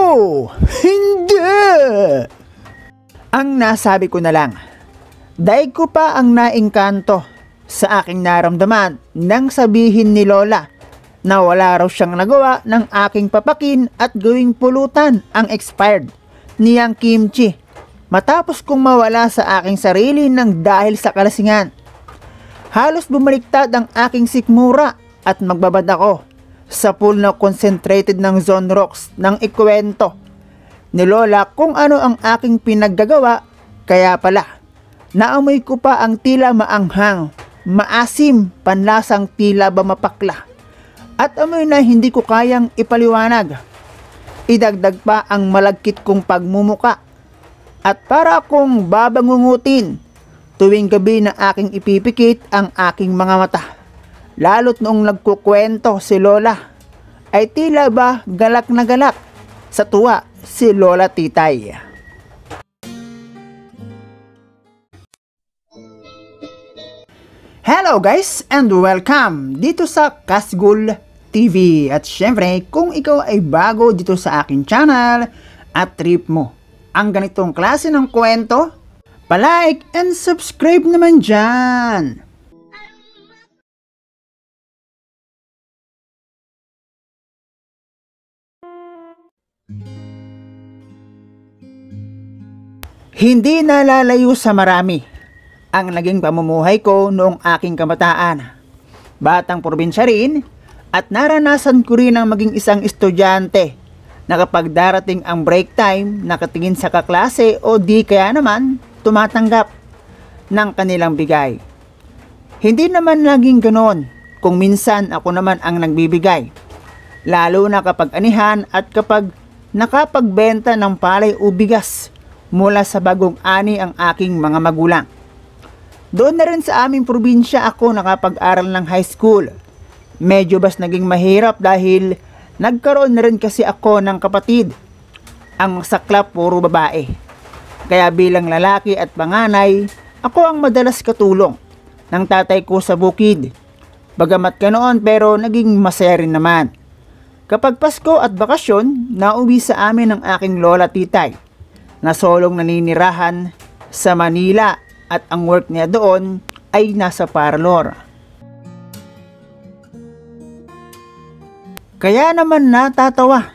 Hindi! Ang nasabi ko na lang, daig ko pa ang naengkanto sa aking naramdaman nang sabihin ni Lola na wala raw siyang nagawa ng aking papakin at gawing pulutan ang expired niyang kimchi matapos kong mawala sa aking sarili ng dahil sa kalasingan. Halos bumaliktad ang aking sikmura at magbabad ako sa pool na concentrated ng Zone Rocks nang ikwento ni Lola kung ano ang aking pinaggagawa. Kaya pala, naamoy ko pa ang tila maanghang, maasim, panlasang tila ba mapakla at amoy na hindi ko kayang ipaliwanag. Idagdag pa ang malagkit kong pagmumuka at para akong babangungutin tuwing gabi na aking ipipikit ang aking mga mata. Lalo't noong nagkukwento si Lola ay tila ba galak na galak sa tuwa si Lola Titay. Hello guys and welcome dito sa Kasgul TV. At syempre kung ikaw ay bago dito sa aking channel at trip mo ang ganitong klase ng kwento, palike and subscribe naman dyan. Hindi nalalayo sa marami ang naging pamumuhay ko noong aking kabataan. Batang probinsya rin at naranasan ko rin ang maging isang estudyante na kapag darating ang break time, nakatingin sa kaklase o di kaya naman tumatanggap ng kanilang bigay. Hindi naman laging ganoon kung minsan ako naman ang nagbibigay. Lalo na kapag anihan at kapag nakapagbenta ng palay o bigas mula sa bagong ani ang aking mga magulang. Doon na rin sa aming probinsya ako nakapag-aral ng high school. Medyo bas naging mahirap dahil nagkaroon na rin kasi ako ng kapatid. Ang saklap puro babae. Kaya bilang lalaki at panganay, ako ang madalas katulong ng tatay ko sa bukid. Bagamat ganoon pero naging masaya rin naman. Kapag Pasko at bakasyon, nauwi sa amin ang aking Lola Titay na solong naninirahan sa Manila at ang work niya doon ay nasa parlor. Kaya naman natatawa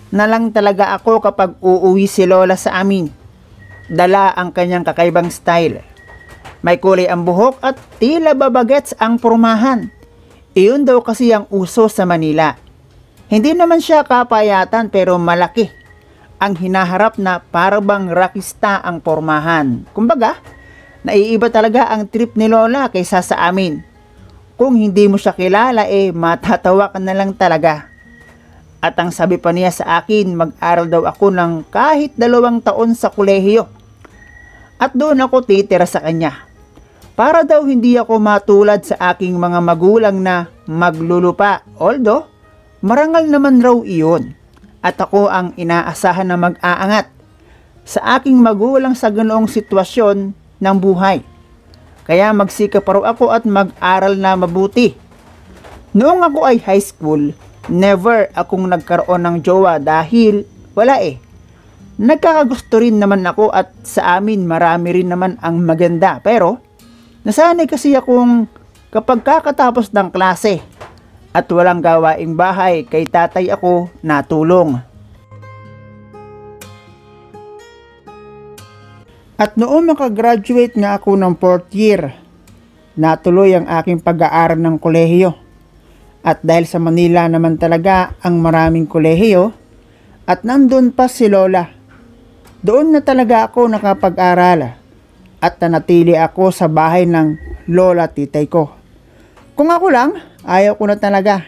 na lang talaga ako kapag uuwi si Lola sa amin. Dala ang kanyang kakaibang style. May kulay ang buhok at tila babagets ang pormahan. Iyon daw kasi ang uso sa Manila. Hindi naman siya kapayatan pero malaki ang hinaharap na parabang rockista ang pormahan. Kumbaga, naiiba talaga ang trip ni Lola kaysa sa amin. Kung hindi mo siya kilala matatawa ka na lang talaga. At ang sabi pa niya sa akin, mag-aral daw ako ng kahit 2 taon sa kolehiyo. At doon ako titira sa kanya. Para daw hindi ako matulad sa aking mga magulang na maglulupa. Although, marangal naman raw iyon. At ako ang inaasahan na mag-aangat sa aking magulang sa ganoong sitwasyon ng buhay. Kaya magsikap pa raw ako at mag-aral na mabuti. Noong ako ay high school, never akong nagkaroon ng jowa dahil wala Nagkakagusto rin naman ako at sa amin marami rin naman ang maganda. Pero nasanay kasi akong kapag kakatapos ng klase at walang gawaing bahay kay tatay ako natulong. At noong makagraduate nga ako ng 4th year, natuloy ang aking pag-aaral ng kolehiyo. At dahil sa Manila naman talaga ang maraming kolehiyo, at nandun pa si Lola, doon na talaga ako nakapag-aral at nanatili ako sa bahay ng Lola Titay ko. Kung ako lang, ayaw ko na talaga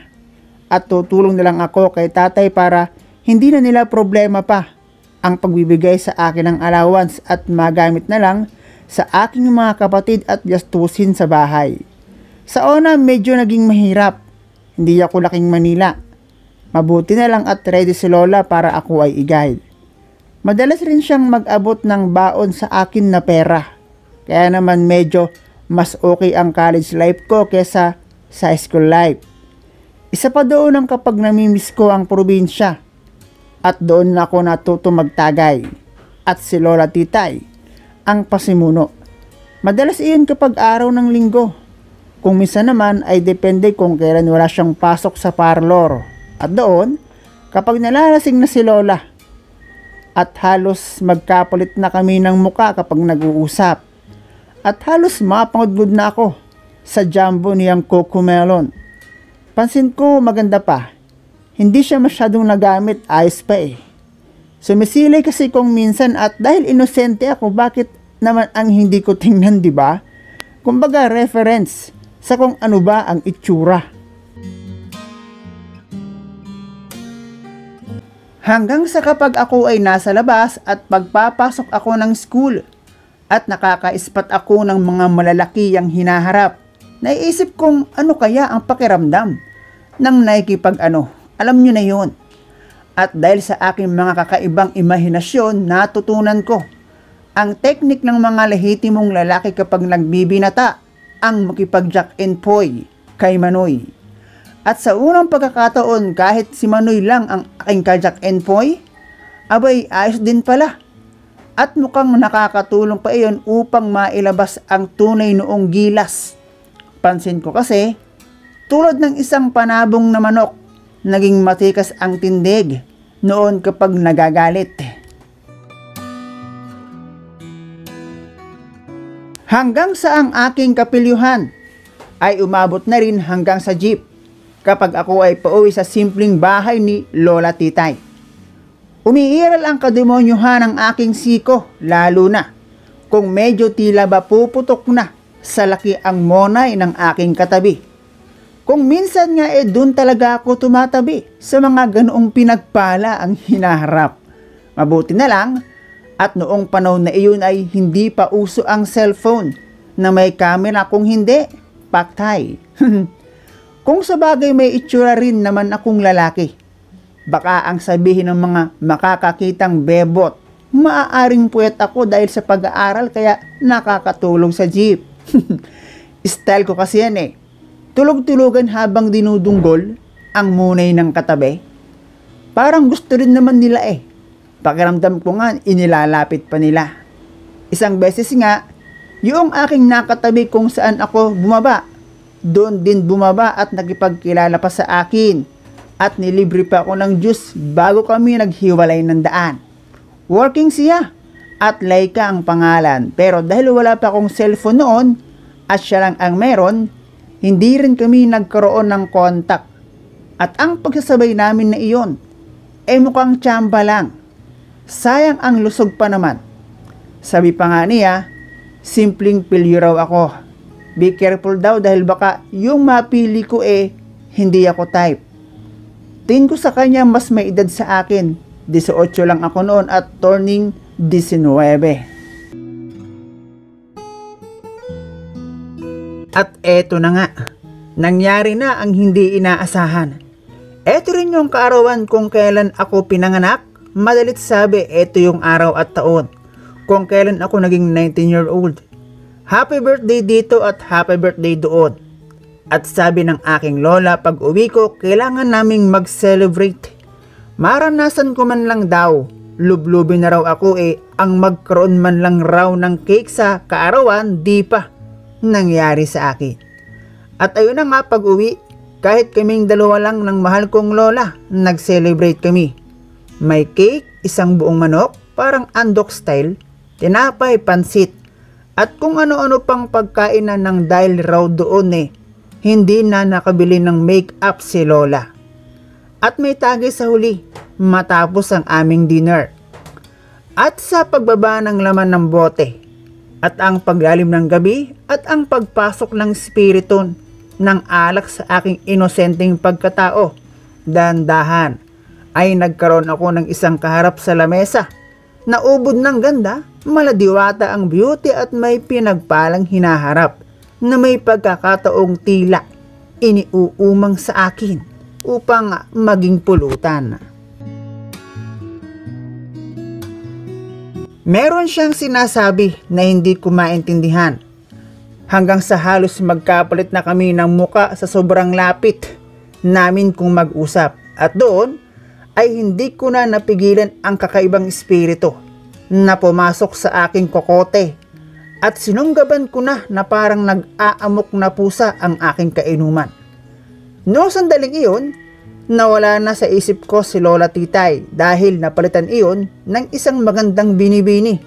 at tutulong na lang ako kay tatay para hindi na nila problema pa ang pagbibigay sa akin ng allowance at magamit na lang sa aking mga kapatid at gastusin sa bahay. Sa una medyo naging mahirap, hindi ako laking Manila. Mabuti na lang at ready si Lola para ako ay i-guide. Madalas rin siyang mag-abot ng baon sa akin na pera. Kaya naman medyo mas okay ang college life ko kesa sa school life. Isa pa doon ang kapag namimiss ko ang probinsya. At doon na ako natuto magtagay. At si Lola Titay ang pasimuno. Madalas iyon kapag araw ng linggo. Kung minsan naman ay depende kung kailan wala siyang pasok sa parlor. At doon, kapag nalalasing na si Lola, at halos magkapalit na kami ng muka kapag nag-uusap. At halos mapangudgod na ako sa jumbo niyang Cocomelon. Pansin ko maganda pa. Hindi siya masyadong nagamit, ayos pa eh. Sumisilay kasi kung minsan at dahil inosente ako, bakit naman ang hindi ko tingnan, di ba? Kumbaga reference sa kung ano ba ang itsura. Hanggang sa kapag ako ay nasa labas at pagpapasok ako ng school at nakaka-spot ako ng mga malalaki ang hinaharap, naiisip kong ano kaya ang pakiramdam ng nakikipag-ano. Alam nyo na yon. At dahil sa aking mga kakaibang imahinasyon, natutunan ko ang teknik ng mga lehitimong lalaki kapag nagbibinata ang makipag-jack and poy kay Manoy. At sa unang pagkakataon, kahit si Manoy lang ang aking ka-jack and poy, abay ayos din pala. At mukhang nakakatulong pa iyon upang mailabas ang tunay noong gilas. Pansin ko kasi, tulad ng isang panabong na manok, naging matikas ang tindig noon kapag nagagalit. Hanggang sa ang aking kapilyuhan ay umabot na rin hanggang sa jeep kapag ako ay pauwi sa simpleng bahay ni Lola Titay. Umiiral ang kademonyuhan ng aking siko, lalo na kung medyo tila ba puputok na sa laki ang monay ng aking katabi. Kung minsan nga doon talaga ako tumatabi sa mga ganoong pinagpala ang hinaharap. Mabuti na lang at noong panahon na iyon ay hindi pa uso ang cellphone na may camera, kung hindi, paktay. Kung sa bagay may itsura rin naman akong lalaki, baka ang sabihin ng mga makakakitang bebot, maaaring puwet ako dahil sa pag-aaral kaya nakakatulong sa jeep. Style ko kasi yan eh. Tulog-tulogan habang dinudunggol ang munay ng katabi. Parang gusto rin naman nila eh. Pakiramdam ko nga, inilalapit pa nila. Isang beses nga, yung aking nakatabi kung saan ako bumaba, doon din bumaba at nakipagkilala pa sa akin. At nilibre pa ako ng juice bago kami naghiwalay ng daan. Working siya at Laika ang pangalan. Pero dahil wala pa akong cellphone noon at siya lang ang meron, hindi rin kami nagkaroon ng kontak. At ang pagsasabay namin na iyon, mukhang tsamba lang. Sayang ang lusog pa naman. Sabi pa nga niya, simpleng pilyo raw ako. Be careful daw dahil baka yung mapili ko hindi ako type. Tingin ko sa kanya mas may edad sa akin. 18 lang ako noon at turning 19. At eto na nga, nangyari na ang hindi inaasahan. Eto rin yung kaarawan kung kailan ako pinanganak. Madalit sabi, eto yung araw at taon kung kailan ako naging 19-year-old. Happy birthday dito at happy birthday doon. At sabi ng aking lola, pag uwi ko, kailangan naming mag-celebrate. Maranasan ko man lang daw, lublubin na raw ako ang magkaroon man lang raw ng cake sa kaarawan, di pa nangyari sa akin. At ayun na nga, pag uwi, kahit kaming dalawa lang ng mahal kong lola, nag-celebrate kami. May cake, isang buong manok, parang andok style, tinapay, pansit, at kung ano-ano pang pagkainan ng dahil raw doon hindi na nakabili ng make-up si lola. At may tagay sa huli, matapos ang aming dinner. At sa pagbaba ng laman ng bote, at ang paglalim ng gabi, at ang pagpasok ng spiriton ng alak sa aking inosenteng pagkatao, dahan-dahan ay nagkaroon ako ng isang kaharap sa lamesa. Naubod ng ganda, maladiwata ang beauty at may pinagpalang hinaharap na may pagkakataong tila iniuumang sa akin upang maging pulutan. Meron siyang sinasabi na hindi ko maintindihan hanggang sa halos magkapalit na kami ng muka sa sobrang lapit namin kung mag-usap. At doon ay hindi ko na napigilan ang kakaibang espiritu na pumasok sa aking kokote at sinunggaban ko na parang nag-aamok na pusa ang aking kainuman. No sandaling iyon, nawala na sa isip ko si Lola Titay dahil napalitan iyon ng isang magandang binibini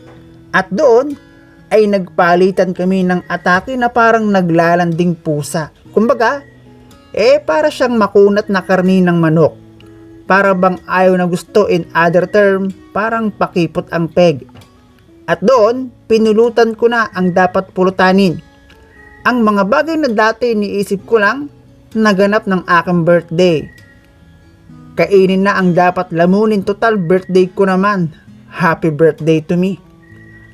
at doon ay nagpalitan kami ng atake na parang naglalanding pusa. Kumbaga, para siyang makunat na karni ng manok. Para bang ayaw na gusto, in other term, parang pakipot ang peg. At doon, pinulutan ko na ang dapat pulutanin. Ang mga bagay na dati niisip ko lang, naganap ng aking birthday. Kainin na ang dapat lamunin, total birthday ko naman. Happy birthday to me.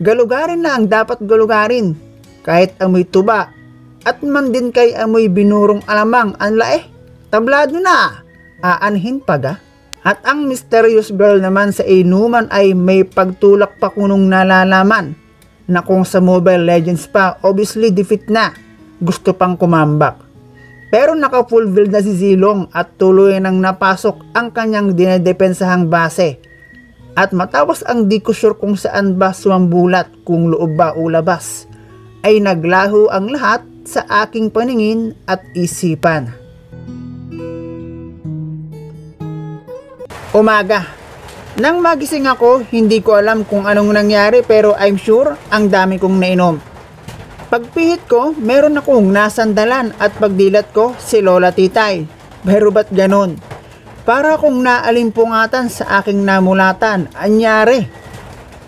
Galugarin na ang dapat galugarin, kahit amoy tuba, at man din kay amoy binurong alamang, tablado na, aanhin paga. At ang mysterious girl naman sa inuman ay may pagtulak pa kunong nalalaman, na kung sa Mobile Legends pa, obviously defeat na, gusto pang kumambak. Pero naka full build na si Zilong at tuloy nang napasok ang kanyang dinedepensahang base. At matapos ang di ko sure kung saan ba sumambulat, kung loob ba o labas, ay naglaho ang lahat sa aking paningin at isipan. Umaga. Nang magising ako, hindi ko alam kung anong nangyari pero I'm sure ang dami kong nainom. Pagpihit ko, meron akong nasandalan at pagdilat ko si Lola Titay. Pero ba't ganon? Para akong naalimpungatan sa aking namulatan. Anyari?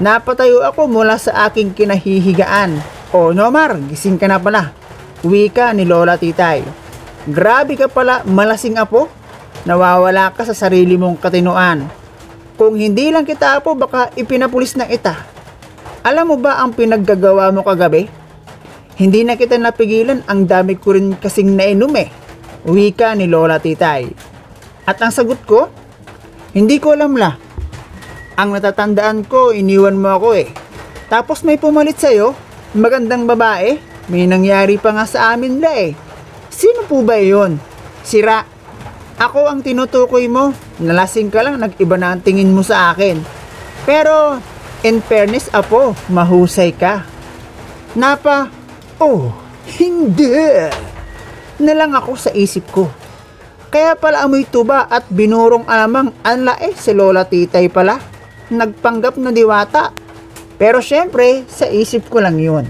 Napatayo ako mula sa aking kinahihigaan. O Nomar, gising ka na pala. Wika ni Lola Titay. Grabe ka pala, malasing apo. Nawawala ka sa sarili mong katinuan. Kung hindi lang kita apo, baka ipinapulis na kita. Alam mo ba ang pinaggagawa mo kagabi? Hindi na kita napigilan, ang dami ko rin kasing nainom Wika ni Lola Titay. At ang sagot ko, hindi ko alam la. Ang natatandaan ko, iniwan mo ako Tapos may pumalit sa'yo, magandang babae, may nangyari pa nga sa amin Sino po ba yun? Sira. Ako ang tinutukoy mo, nalasing ka lang, nag-iba na ang tingin mo sa akin. Pero, in fairness apo, mahusay ka. Hindi. Nalang ako sa isip ko. Kaya pala amoy tuba at binurong alamang si Lola Titay pala. Nagpanggap na diwata. Pero syempre, sa isip ko lang yun.